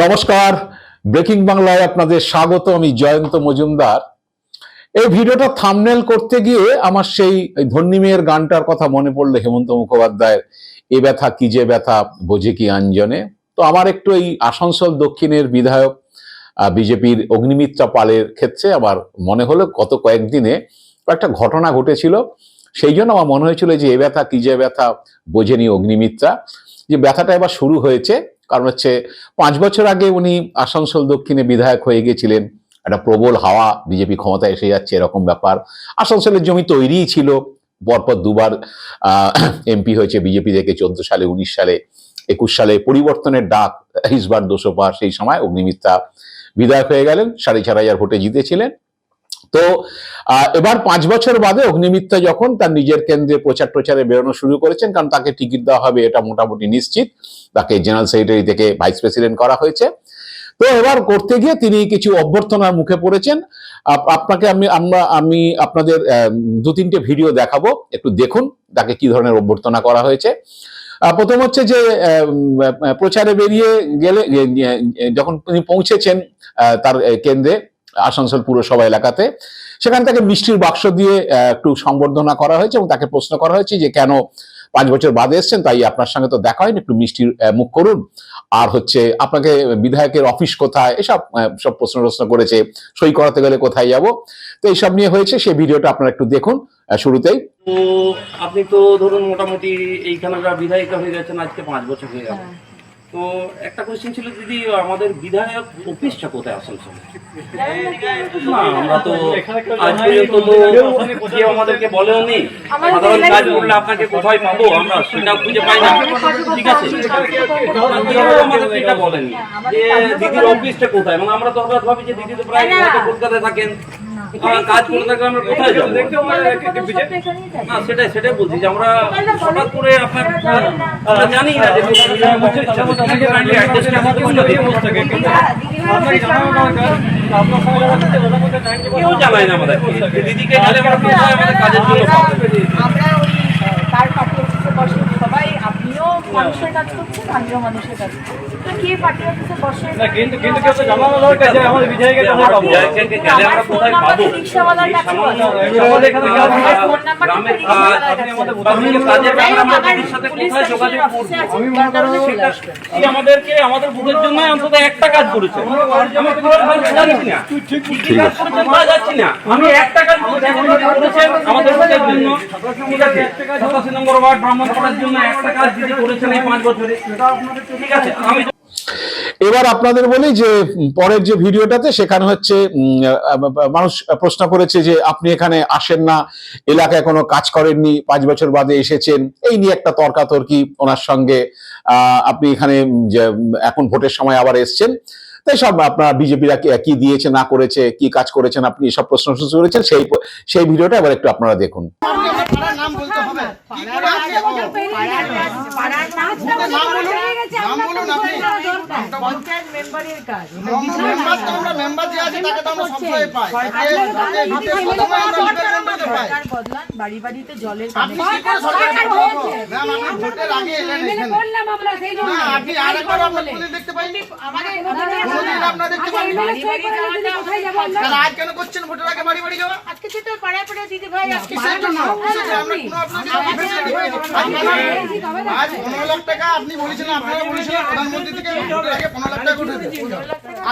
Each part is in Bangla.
নমস্কার, ব্রেকিং বাংলায় আপনাদের স্বাগত। আমি জয়ন্ত মজুমদার। এই ভিডিওটা থাম্বনেল করতে গিয়ে আমার সেই ধন্যী মেয়ের গানটার কথা মনে পড়লো, হেমন্ত মুখোপাধ্যায়ের এ ব্যথা কি যে ব্যথা বোঝে কি আঞ্জনে। তো আমার একটু এই আসানসোল দক্ষিণের বিধায়ক বিজেপির অগ্নিমিত্রা পালের ক্ষেত্রে আমার মনে হলো গত কয়েকদিনে একটা ঘটনা ঘটেছিল, সেই জন্য আমার মনে হয়েছিল যে এ ব্যথা কি যে ব্যথা বোঝেনি অগ্নিমিত্রা, যে ব্যথাটা এবার শুরু হয়েছে। কারণ হচ্ছে 5 বছর আগে উনি আসানসোল দক্ষিণে বিধায়ক হয়ে গেছিলেন, একটা প্রবল হাওয়া বিজেপি ক্ষমতায় এসে যাচ্ছে এরকম ব্যাপার। আসানসোলের জমি তৈরিই ছিল, পরপর দুবার এমপি হয়েছে বিজেপি থেকে, 14 সালে, 19 সালে, 21 সালে পরিবর্তনের ডাক ইসবার 200 পার। সেই সময় অগ্নিমিত্রা বিধায়ক হয়ে গেলেন, 4,500 ভোটে জিতেছিলেন। তো এবার 5 বছর বাদে অগ্নিমিত্রা যখন তার নিজের কেন্দ্রে প্রচারে বেরোনো শুরু করেছেন, কারণ তাকে টিকিট দেওয়া হবে এটা মোটামুটি নিশ্চিত, তাকে জেনারেল সেক্রেটারি থেকে ভাইস প্রেসিডেন্ট করা হয়েছে। তো এবার করতে গিয়ে তিনি কিছু অভ্যর্থনার মুখে পড়েছেন। আপনাকে আমি আপনাদের 2-3টে ভিডিও দেখাবো, একটু দেখুন তাকে কি ধরনের অভ্যর্থনা করা হয়েছে। প্রথম হচ্ছে যে প্রচারে বেরিয়ে গেলে যখন তিনি পৌঁছেছেন তার কেন্দ্রে আসানসোল পুরসভা এলাকাতে, সেখান থেকে মিষ্টির বাক্স দিয়ে একটু সংবর্ধনা করা হয়েছে এবং তাকে প্রশ্ন করা হয়েছে যে কেন 5 বছর বাদে এসছেন, তাই আপনার সঙ্গে তো দেখা হয়নি, একটু মিষ্টির মুখ করুন। আর হচ্ছে আপনাকে বিধায়কের অফিস কোথায়, এসব সব প্রশ্ন করেছে, সই করাতে গেলে কোথায় যাব। তো এইসব নিয়ে হয়েছে, সেই ভিডিওটা আপনারা একটু দেখুন শুরুতেই। তো আপনি তো ধরুন মোটামুটি এইখানকার বিধায়িকা হয়ে গেছেন আজকে 5 বছর হয়ে গেল। তো একটা কোশ্চেন ছিল, দিদি আমাদের বিধায়ক অফিসটা কোথায় আসানসোলে? না, আমরা তো আজ পর্যন্ত তো কেউ আমাদেরকে বলেও নি। সাধারণ কাজ করলে আপনাকে কোথায় পাবো আমরা সেটা খুঁজে পাই না। ঠিক আছে, কেউ আমাদেরকে এটা বলেনি যে দিদির অফিসটা কোথায়। মানে আমরা তো হঠাৎ ভাবি যে দিদি তো প্রায় কলকাতায় থাকেন, কাজ করে থাকলে আমরা কোথায় যাবো? না, সেটাই বলছি যে আমরা হঠাৎ করে আপনার জানি না যে কেউ জানায় না আমাদের দিদিকে গেলে আমরা কোথায় আমাদের কাজের জন্য সবাই। আপনিও মানুষের কাজ করছেন, আমিও মানুষের কাজ করছি, তো কে পার্টি অফিসে বসে না, কিন্তু কেউ তো জানানো দরকার যে আমাদের বিধায়কের কাছে পাবো, গেলে আমরা কোথায় পাবো। রিকশাওয়ালার কাছে আমাদের এখানে ফোন নাম্বার কাজের ব্যাপারে আমরা দিদির সাথে কোথায় যোগাযোগ করব? আমাদেরকে আমাদের বুকের জন্য অন্তত একটা কাজ করেছে, আমি জানি না কি কাজ করেছেন তা যাচ্ছি না, আমি একটা কাজ করেছেন আমাদের বুকের জন্য। ঠিক আছে, 87 নম্বর ওয়ার্ড ব্রাহ্মণপাড়ার জন্য একটা কাজ দিদি করেছেন এই 5 বছরে। ঠিক আছে, আমি এবার আপনাদের বলি যে পরের যে ভিডিওটাতে সেখানে হচ্ছে মানুষ প্রশ্ন করেছে যে আপনি এখানে আসেন না, এলাকায় কোনো কাজ করেননি, 5 বছর বাদে এসেছেন, এই নিয়ে একটা তর্কাতর্কি ওনার সঙ্গে। আপনি এখানে এখন ভোটের সময় আবার এসছেন, তাই সব আপনার বিজেপিরা কি দিয়েছে না করেছে, কি কাজ করেছেন, আপনি সব প্রশ্ন করেছেন। সেই ভিডিওটা এবার একটু আপনারা দেখুন। বাড়ি বাড়িতে জলের আপনি বলেছিলেন, আপনারা বলেছিলেন প্রধানমন্ত্রী থেকে 15 লাখ টাকা করে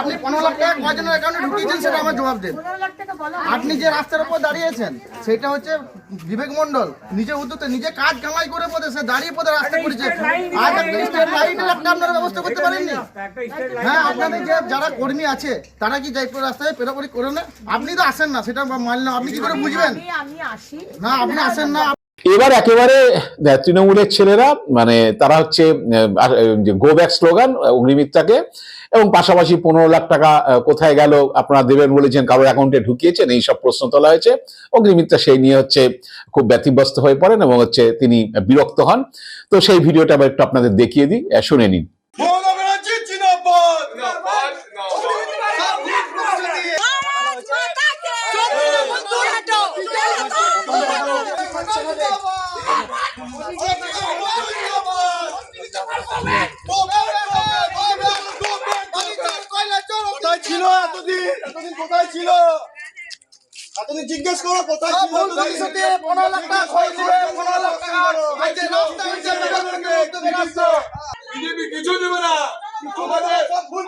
আপনি 15 লাখ টাকা কয়জনের অ্যাকাউন্টে ঢুকিয়েছেন সেটা আমার জবাব দেন। আপনি যে রাস্তার উপর দাঁড়িয়েছেন সেটা হচ্ছে বিবেক মন্ডল নিজে উদ্যোগে নিজে কাজ কামাই করে পদে সে দাঁড়িয়ে পদে রাস্তা করেছে। আজ একটা স্টেট লাইনের একটা আপনারা ব্যবস্থা করতে পারেননি? হ্যাঁ, আপনাদের যে যারা কর্মী আছে তারা কি জয়পুর রাস্তায় পেরাপরি করে না? আপনি তো আসেন না, সেটা মানলাম, আপনি কি করে বুঝবেন? না, আপনি আসেন না। এবার একেবারে তৃণমূলের ছেলেরা, মানে তারা হচ্ছে গো ব্যাক স্লোগান অগ্নিমিত্রাকে, এবং পাশাপাশি 15 লাখ টাকা কোথায় গেল, আপনারা দেবেন বলেছেন, কারোর অ্যাকাউন্টে ঢুকিয়েছেন, এই সব প্রশ্ন তোলা হয়েছে। অগ্নিমিত্রা সেই নিয়ে হচ্ছে খুব ব্যতিব্যস্ত হয়ে পড়েন এবং হচ্ছে তিনি বিরক্ত হন। তো সেই ভিডিওটা আবার একটু আপনাদের দেখিয়ে দিই, শুনে নিন। তুমি জিজ্ঞেস করো কোথায় ছিল ভুল তুমি? ভবিষ্যতে 15 লাখ টাকা খরচ হবে, 15 লাখ টাকা এই যে রাস্তা হয়েছে রাস্তা বিজেপি কিছু দেবে না। তোমাদের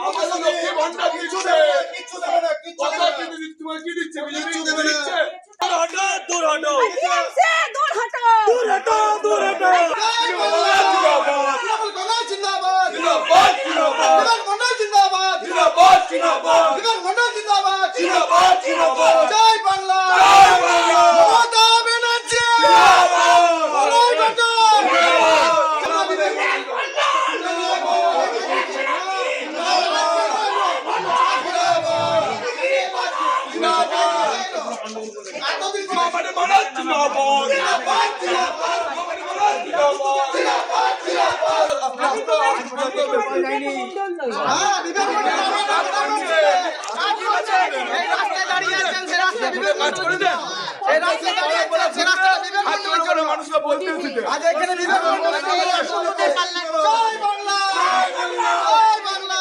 আমাদের লক্ষ্মী ভান্ডার কিছু দেবে না। কিচ্ছু দেবে না, কিচ্ছু কথা দেবে না। কি তোমার কি দিচ্ছে? বিজেপি কিচ্ছু কিছু দেবে না। দিচ্ছে? দূর হটো, দূর হটো। দূর হটো। দূর হটো, দূর হটো। জয় বাংলা! জিন্দাবাদ। তৃণমূল কংগ্রেস জিন্দাবাদ! জিন্দাবাদ, জিন্দাবাদ। বিভাগ মন্ডল জিন্দাবাদ! জিন্দাবাদ, জিন্দাবাদ। বিভাগ মন্ডল জিন্দাবাদ! জিন্দাবাদ, জিন্দাবাদ। জয় বাংলা! জয় বাংলা। মমতা ব্যানার্জি! জিন্দাবাদ। জয় বাংলা! এতদিন পর মানে মানার জিন্দাবাদ। জিন্দাবাদ, জিন্দাবাদ! মানে মানার জিন্দাবাদ। হ্যাঁ, বিভাগ মন্ডল আমার কাজ করছে। কাজ করছে। এই রাস্তায় দাঁড়িয়ে আছেন, সে রাস্তায় বিভাগ কাজ করে দেন। এই রাস্তায় দাঁড়িয়ে আছেন, সে রাস্তায় বিভাগ হাত জোড় করে মানুষকে বলতে হচ্ছে। আজ এখানে বিভাগ মন্ডল জয় বাংলা! জয় বাংলা!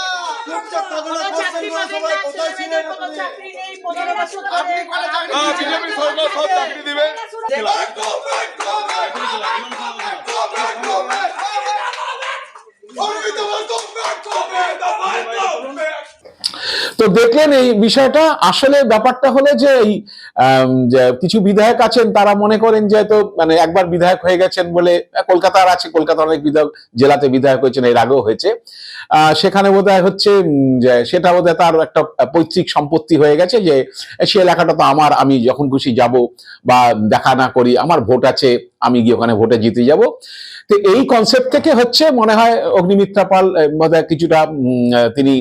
চাকরি পাবেন না, ছেলেমেয়েদের কোনো চাকরি নেই, 15 বছর ধরে আপনি করে চাকরি বিজেপি সরকার সব চাকরি দিবে। তো দেখলেন এই বিষয়টা। আসলে ব্যাপারটা হলো যে এই যে কিছু বিধায়ক আছেন তারা মনে করেন যে তো মানে একবার বিধায়ক হয়ে গেছেন বলে, কলকাতার আছে, কলকাতার অনেক বিধায়ক জেলাতে বিধায়ক হয়েছেন, এর আগেও হয়েছে, সেখানে বোধহয় হচ্ছে যে সেটা বোধহয় তার একটা পৈতৃক সম্পত্তি হয়ে গেছে, যে সে এলাকাটা তো আমার, আমি যখন খুশি যাব বা দেখা না করি, আমার ভোট আছে, আমি গিয়ে ওখানে ভোটে জিতে যাব। তো এই কনসেপ্ট থেকে হচ্ছে মনে হয় অগ্নিমিত্রা পাল বোধহয় কিছুটা তিনি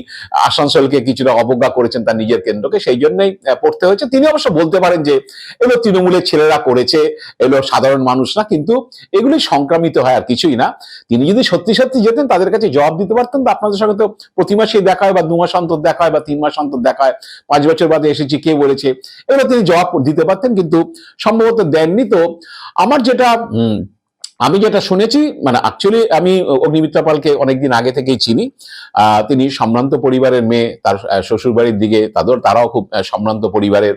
আসানসোলকে কিছুটা অবজ্ঞা করেছেন তার নিজের কেন্দ্রকে, সেই জন্যই পড়তে হয়েছে। তিনি অবশ্য বলতে পারেন যে এগুলো তৃণমূলের ছেলেরা করেছে, এগুলো সাধারণ মানুষ না, কিন্তু এগুলি সংক্রামিত হয় আর কিছুই না। তিনি যদি সত্যি সত্যি যেতেন তাদের কাছে জবাব দিতে পারতেন, তো আপনাদের সঙ্গে তো প্রতি মাসেই দেখা হয়, বা 2 মাস অন্তর দেখা হয়, বা 3 মাস অন্তর দেখা হয়, 5 বছর বাদে এসেছি কে বলেছে, এগুলো তিনি জবাব দিতে পারতেন, কিন্তু সম্ভবত দেননি। তো আমার যেটা আমি যেটা শুনেছি, মানে অ্যাকচুয়ালি আমি অগ্নিমিত্রা পালকে অনেকদিন আগে থেকেই চিনি। তিনি সম্ভ্রান্ত পরিবারের মেয়ে, তার শ্বশুর বাড়ির দিকে তারাও খুব সম্ভ্রান্ত পরিবারের,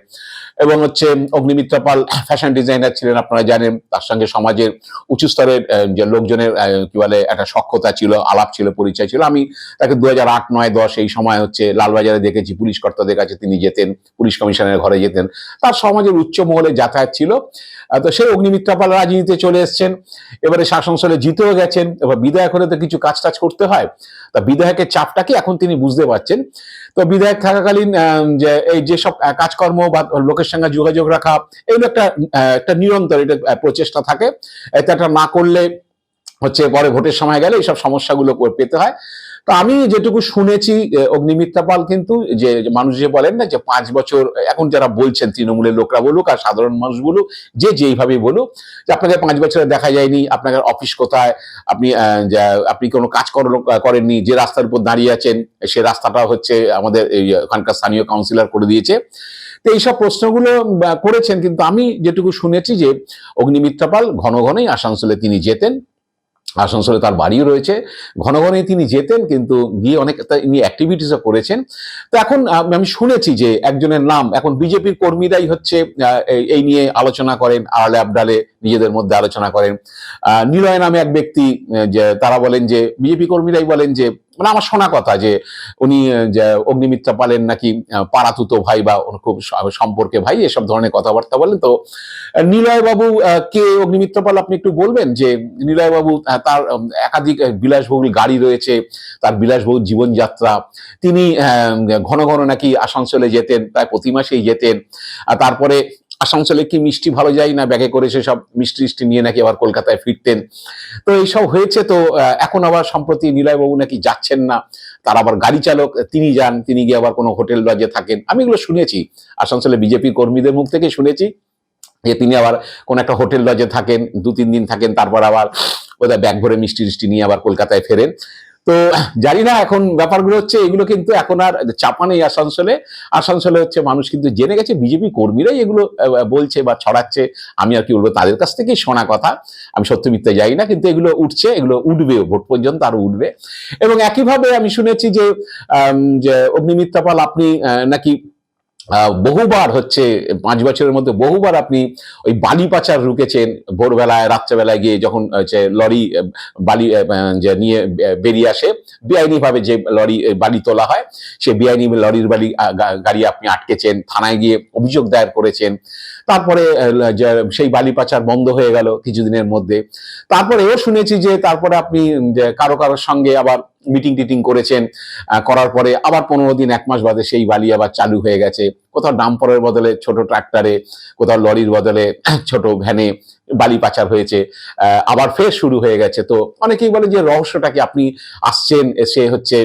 এবং হচ্ছে অগ্নিমিত্রা পাল ফ্যাশন ডিজাইনার ছিলেন, আপনারা জানেন। তার সঙ্গে সমাজের উঁচু স্তরের যে লোকজনের কি বলে একটা সখ্যতা ছিল, আলাপ ছিল, পরিচয় ছিল। আমি তাকে 2008, 9, 10 এই সময় হচ্ছে লালবাজারে দেখেছি, পুলিশ কর্তাদের কাছে তিনি যেতেন, পুলিশ কমিশনারের ঘরে যেতেন, তার সমাজের উচ্চ মহলে যাতায়াত ছিল। তো সেই অগ্নিমিত্রা পাল রাজনীতিতে চলে এসছেন, এবারে আসানসোলে জিতেও গেছেন। এবার বিধায়ক হলে তো কিছু কাজ টাজ করতে হয়, তা বিধায়কের চাপটা কি এখন তিনি বুঝতে পারছেন। তো বিধায়ক থাকাকালীন যে এই যেসব কাজকর্ম বা লোকের সঙ্গে যোগাযোগ রাখা, এগুলো একটা নিরন্তর এটা প্রচেষ্টা থাকে। এটা না করলে হচ্ছে পরে ভোটের সময় গেলে এইসব সমস্যাগুলো পেতে হয়। তো আমি যেটুকু শুনেছি, অগ্নিমিত্রা পাল কিন্তু যে মানুষ যে বলেন না যে 5 বছর, এখন যারা বলছেন তৃণমূলের লোকরা বলুক আর সাধারণ মানুষ বলুক, যেইভাবে বলুক, যে আপনাকে 5 বছরে দেখা যায়নি, আপনার অফিস কোথায়, আপনি কোনো কাজ করেননি, যে রাস্তার উপর দাঁড়িয়ে আছেন সে রাস্তাটা হচ্ছে আমাদের ওখানকার স্থানীয় কাউন্সিলর করে দিয়েছে। তো এইসব প্রশ্নগুলো করেছেন, কিন্তু আমি যেটুকু শুনেছি যে অগ্নিমিত্রা পাল ঘন ঘনই আসানসোলে তিনি যেতেন, আসানসোলে তার বাড়িও রয়েছে, ঘন ঘনই তিনি যেতেন, কিন্তু গিয়ে অনেক তিনি অ্যাক্টিভিটিসও করেছেন। তো এখন আমি শুনেছি যে একজনের নাম এখন বিজেপির কর্মীরাই হচ্ছে এই নিয়ে আলোচনা করেন, আড়ালে আবডালে নিজেদের মধ্যে আলোচনা করেন। নিলয় নামে এক ব্যক্তি, যে তারা বলেন যে বিজেপি কর্মীরাই বলেন যে, মানে আমার শোনা কথা যে উনি যে অগ্নিমিত্রা পালেন নাকি পাড়াতুতো ভাই বা খুব সম্পর্কে ভাই, এসব ধরনের কথাবার্তা বলেন। তো নিলয় বাবু কে, অগ্নিমিত্রা পাল আপনি একটু বলবেন যে নিলয় বাবু তার একাধিক বিলাসবহুল গাড়ি রয়েছে, তার বিলাসবহুল জীবনযাত্রা, তিনি ঘন ঘন নাকি আসানসোলে যেতেন, প্রায় প্রতি মাসেই যেতেন। তারপরে আসানসোলে কি মিষ্টি ভালো যায় না, ব্যাগে করে সেসব মিষ্টি নিয়ে নাকি আবার কলকাতায় ফিরতেন। তো এইসব হয়েছে। তো এখন আবার সম্প্রতি নিলয়বাবু নাকি যাচ্ছেন না, তার আবার গাড়ি চালক, তিনি যান, তিনি গিয়ে আবার কোনো হোটেল লজে থাকেন। আমি এগুলো শুনেছি, আসানসোলে বিজেপি কর্মীদের মুখ থেকে শুনেছি যে তিনি আবার কোন একটা হোটেল লজে থাকেন, 2-3 দিন থাকেন, তারপর আবার ওদের ব্যাগ ভরে মিষ্টি নিয়ে আবার কলকাতায় ফেরেন। তো জানি না, এখন ব্যাপারগুলো হচ্ছে এগুলো কিন্তু এখন আর চাপা নেই আসানসোলে হচ্ছে মানুষ কিন্তু জেনে গেছে, বিজেপি কর্মীরাই এগুলো বলছে বা ছড়াচ্ছে। আমি আর কি বলবো, তাদের কাছ থেকেই শোনা কথা, আমি সত্য মিথ্যে যাই না, কিন্তু এগুলো উঠছে, এগুলো উঠবে, ভোট পর্যন্ত আরো উঠবে। এবং একইভাবে আমি শুনেছি যে অগ্নিমিত্রা পাল আপনি নাকি বহুবার হচ্ছে 5 বছরের মধ্যে বহুবার আপনি ওই বালি পাচার রুকেছেন, ভোরবেলায় রাত্রেবেলায় গিয়ে যখন হচ্ছে লরি বালি যে নিয়ে বেরিয়ে আসে, বেআইনি ভাবে যে লরি বালি তোলা হয়, সে বেআইনি লরির বালি গাড়ি আপনি আটকেছেন, থানায় গিয়ে অভিযোগ দায়ের করেছেন। তারপরে সেই বালি পাচার বন্ধ হয়ে গেল কিছুদিনের মধ্যে। তারপরেও শুনেছি যে তারপরে আপনি যে কারোর সঙ্গে আবার মিটিং টিটিং করেছেন, করার পরে আবার 15 দিন 1 মাস বাদে সেই বালি আবার চালু হয়ে গেছে। কোথাও ডাম্পারের বদলে ছোট ট্রাক্টরে, কোথাও লরির বদলে ছোট ভ্যানে বালি পাচার হয়েছে, আবার ফের শুরু হয়ে গেছে। তো অনেকেই বলে যে রহস্যটা কি, আপনি আসছেন, এসে হচ্ছে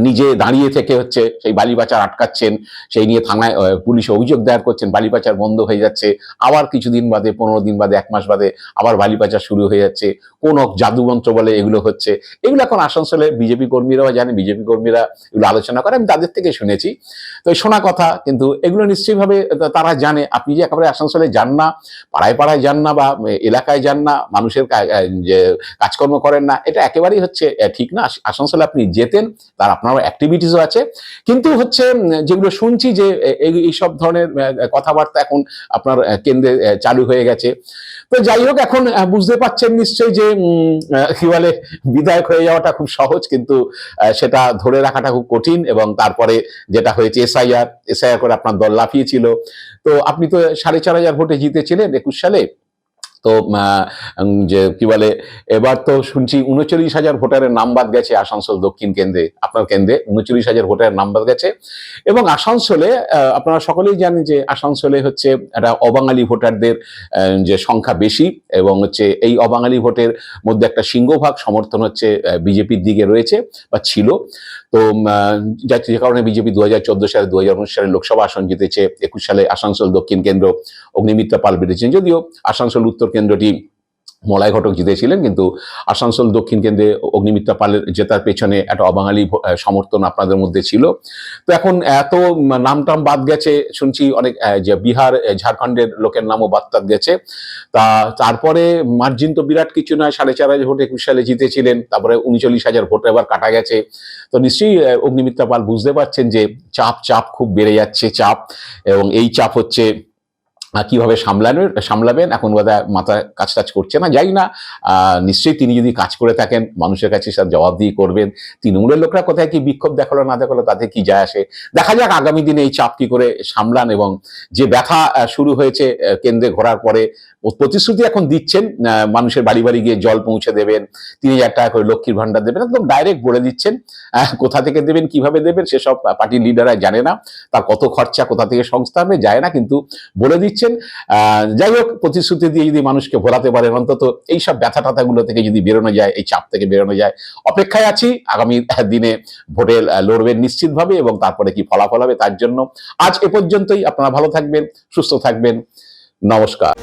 নিজে দাঁড়িয়ে থেকে হচ্ছে সেই বালি পাচার আটকাচ্ছেন, সেই নিয়ে থানায় পুলিশে অভিযোগ দায়ের করছেন, বালি পাচার বন্ধ হয়ে যাচ্ছে, আবার কিছুদিন বাদে 15 দিন বাদে 1 মাস বাদে আবার বালি পাচার শুরু হয়ে যাচ্ছে। কোন জাদুমন্ত্র বলে এগুলো হচ্ছে। এগুলো এখন আসানসোলে বিজেপি কর্মীরাও জানে, বিজেপি কর্মীরা এগুলো আলোচনা করে, আমি তাদের থেকে শুনেছি। তো শোনা কথা, কিন্তু এগুলো নিশ্চয়ইভাবে তারা জানে। আপনি যে একেবারে আসানসোলে যান না, পাড়ায় পাড়ায় যান না, বা এলাকায় যান না, মানুষের যে কাজকর্ম করেন না, এটা একেবারেই হচ্ছে ঠিক না। আসানসোলে আপনি যেতেন, তার আপনার অ্যাক্টিভিটিসও আছে, কিন্তু হচ্ছে যেগুলো শুনছি যে এইসব ধরনের কথাবার্তা এখন আপনার কেন্দ্রে চালু হয়ে গেছে। তো যাই হোক, এখন বুঝতে পারছেন নিশ্চয়ই যে কি বলে, বিধায়ক হয়ে যাওয়াটা খুব সহজ, কিন্তু সেটা ধরে রাখাটা খুব কঠিন। এবং তারপরে যেটা হয়েছে এসআইআর করে আপনার দল লাফিয়েছিল। তো আপনি তো 4,500 ভোটে জিতেছিলেন 21 সালে। তো যে কি বলে, এবার তো শুনছি 39,000 ভোটারের নাম বাদ গেছে আসানসোল দক্ষিণ কেন্দ্রে, আপনার কেন্দ্রে 39,000 ভোটারের নাম বাদ গেছে। এবং আসানসোলে আপনারা সকলেই জানেন যে আসানসোলে হচ্ছে একটা অবাঙালি ভোটারদের যে সংখ্যা বেশি, এবং হচ্ছে এই অবাঙালি ভোটের মধ্যে একটা সিংহভাগ সমর্থন হচ্ছে বিজেপির দিকে রয়েছে বা ছিল। তো যে কারণে বিজেপি 2014 সালে 2019 সালে লোকসভা আসন জিতেছে। 21 সালে আসানসোল দক্ষিণ কেন্দ্র অগ্নিমিত্রা পাল বেরিয়েছেন, যদিও আসানসোল উত্তর কেন্দ্রটি মলয় ঘটক জিতেছিলেন, কিন্তু আসানসোল দক্ষিণ কেন্দ্রে অগ্নিমিত্রা পালের জেতার পেছনে একটা অবাঙালি সমর্থন আপনাদের মধ্যে ছিল। তো এখন এত নামটাম বাদ গেছে, শুনছি অনেক যে বিহার ঝাড়খণ্ডের লোকের নামও বাদ গেছে। তারপরে মার্জিন তো বিরাট কিছু নয়, 4,500 ভোট 21 সালে জিতেছিলেন, তারপরে 39,000 ভোট এবার কাটা গেছে। তো নিশ্চয়ই অগ্নিমিত্রা পাল বুঝতে পারছেন যে চাপ খুব বেড়ে যাচ্ছে, এবং এই চাপ হচ্ছে কিভাবে সামলাবেন এখন বোধহয় মাথা কাজ করছে না, যাই না। নিশ্চয়ই তিনি যদি কাজ করে থাকেন, মানুষের কাছে তার জবাবদিহি করবেন। তৃণমূলের লোকরা কোথায় কি বিক্ষোভ দেখালো না দেখালো, তাতে কি যায় আসে। দেখা যাক আগামী দিনে এই চাপ কি করে সামলান। এবং যে ব্যথা শুরু হয়েছে কেন্দ্রে ঘোরার পরে, প্রতিশ্রুতি এখন দিচ্ছেন মানুষের বাড়ি বাড়ি গিয়ে জল পৌঁছে দেবেন, 3,000 টাকা করে লক্ষ্মীর ভান্ডার দেবেন, একদম ডাইরেক্ট বলে দিচ্ছেন। কোথা থেকে দেবেন, কিভাবে দেবেন, সেসব পার্টির লিডাররা জানে না, তার কত খরচা, কোথা থেকে সংস্থা হবে যায় না, কিন্তু বলে দিচ্ছেন। যাই হোক, প্রতিশ্রুতি দিয়ে যদি মানুষকে ভোলাতে পারেন, অন্তত এইসব ব্যথা টাথাগুলো থেকে যদি বেরোনো যায়, এই চাপ থেকে বেরোনো যায়। অপেক্ষায় আছি, আগামী দিনে ভোটে লড়বেন নিশ্চিতভাবে, এবং তারপরে কি ফলাফল হবে তার জন্য। আজ এ পর্যন্তই। আপনারা ভালো থাকবেন, সুস্থ থাকবেন। নমস্কার।